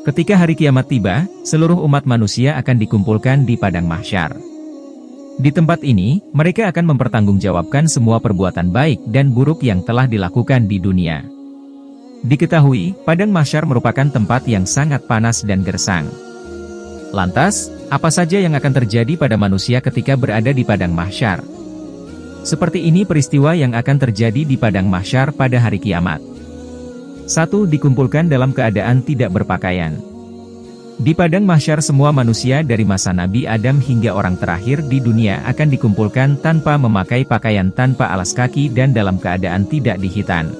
Ketika hari kiamat tiba, seluruh umat manusia akan dikumpulkan di padang mahsyar. Di tempat ini, mereka akan mempertanggungjawabkan semua perbuatan baik dan buruk yang telah dilakukan di dunia. Diketahui, padang mahsyar merupakan tempat yang sangat panas dan gersang. Lantas, apa saja yang akan terjadi pada manusia ketika berada di padang mahsyar? Seperti ini peristiwa yang akan terjadi di padang mahsyar pada hari kiamat. 1. Dikumpulkan dalam keadaan tidak berpakaian. Di padang mahsyar semua manusia dari masa Nabi Adam hingga orang terakhir di dunia akan dikumpulkan tanpa memakai pakaian, tanpa alas kaki dan dalam keadaan tidak dihitan.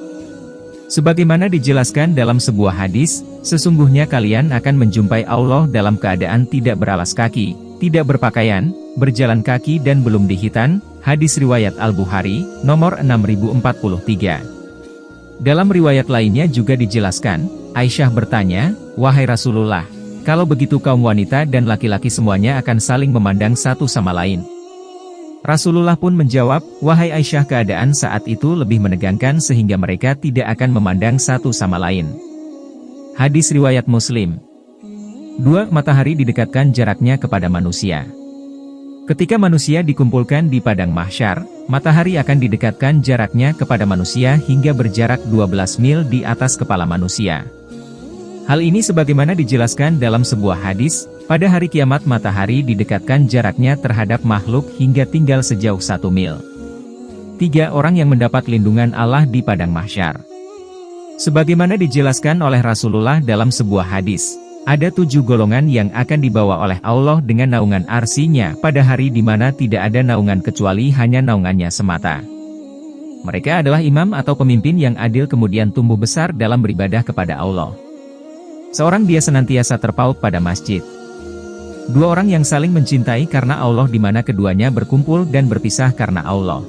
Sebagaimana dijelaskan dalam sebuah hadis, sesungguhnya kalian akan menjumpai Allah dalam keadaan tidak beralas kaki, tidak berpakaian, berjalan kaki dan belum dihitan. Hadis riwayat Al-Bukhari, nomor 6043. Dalam riwayat lainnya juga dijelaskan, Aisyah bertanya, "Wahai Rasulullah, kalau begitu kaum wanita dan laki-laki semuanya akan saling memandang satu sama lain?" Rasulullah pun menjawab, "Wahai Aisyah, keadaan saat itu lebih menegangkan sehingga mereka tidak akan memandang satu sama lain." Hadis riwayat Muslim. 2. Matahari didekatkan jaraknya kepada manusia. Ketika manusia dikumpulkan di padang mahsyar, matahari akan didekatkan jaraknya kepada manusia hingga berjarak 12 mil di atas kepala manusia. Hal ini sebagaimana dijelaskan dalam sebuah hadis, pada hari kiamat matahari didekatkan jaraknya terhadap makhluk hingga tinggal sejauh 1 mil. 3. Orang yang mendapat lindungan Allah di padang mahsyar. Sebagaimana dijelaskan oleh Rasulullah dalam sebuah hadis, ada 7 golongan yang akan dibawa oleh Allah dengan naungan arsy-Nya pada hari di mana tidak ada naungan kecuali hanya naungannya semata. Mereka adalah imam atau pemimpin yang adil kemudian tumbuh besar dalam beribadah kepada Allah. Seorang dia senantiasa terpaut pada masjid. 2 orang yang saling mencintai karena Allah di mana keduanya berkumpul dan berpisah karena Allah.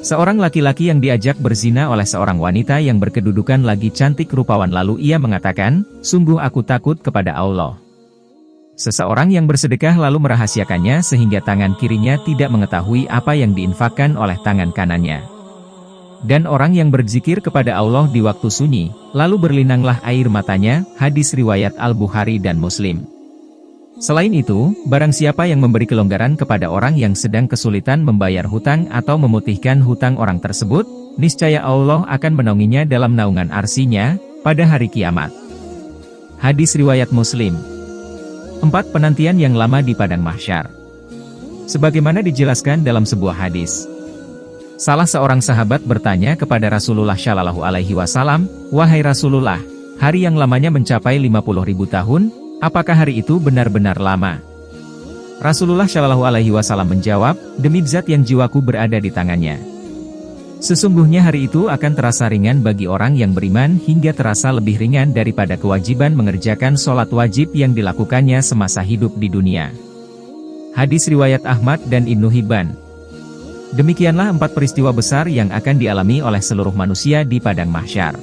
Seorang laki-laki yang diajak berzina oleh seorang wanita yang berkedudukan lagi cantik rupawan lalu ia mengatakan, "Sungguh aku takut kepada Allah." Seseorang yang bersedekah lalu merahasiakannya sehingga tangan kirinya tidak mengetahui apa yang diinfakkan oleh tangan kanannya. Dan orang yang berzikir kepada Allah di waktu sunyi, lalu berlinanglah air matanya, hadis riwayat Al-Bukhari dan Muslim. Selain itu, barang siapa yang memberi kelonggaran kepada orang yang sedang kesulitan membayar hutang atau memutihkan hutang orang tersebut, niscaya Allah akan menaunginya dalam naungan arsy-Nya pada hari kiamat. Hadis riwayat Muslim. 4. Penantian yang lama di padang mahsyar. Sebagaimana dijelaskan dalam sebuah hadis, salah seorang sahabat bertanya kepada Rasulullah Shallallahu Alaihi Wasallam, "Wahai Rasulullah, hari yang lamanya mencapai 50.000 tahun, apakah hari itu benar-benar lama?" Rasulullah Shallallahu Alaihi Wasallam menjawab, "Demi zat yang jiwaku berada di tangannya, sesungguhnya hari itu akan terasa ringan bagi orang yang beriman hingga terasa lebih ringan daripada kewajiban mengerjakan sholat wajib yang dilakukannya semasa hidup di dunia." Hadis riwayat Ahmad dan Ibnu Hibban. Demikianlah 4 peristiwa besar yang akan dialami oleh seluruh manusia di padang mahsyar.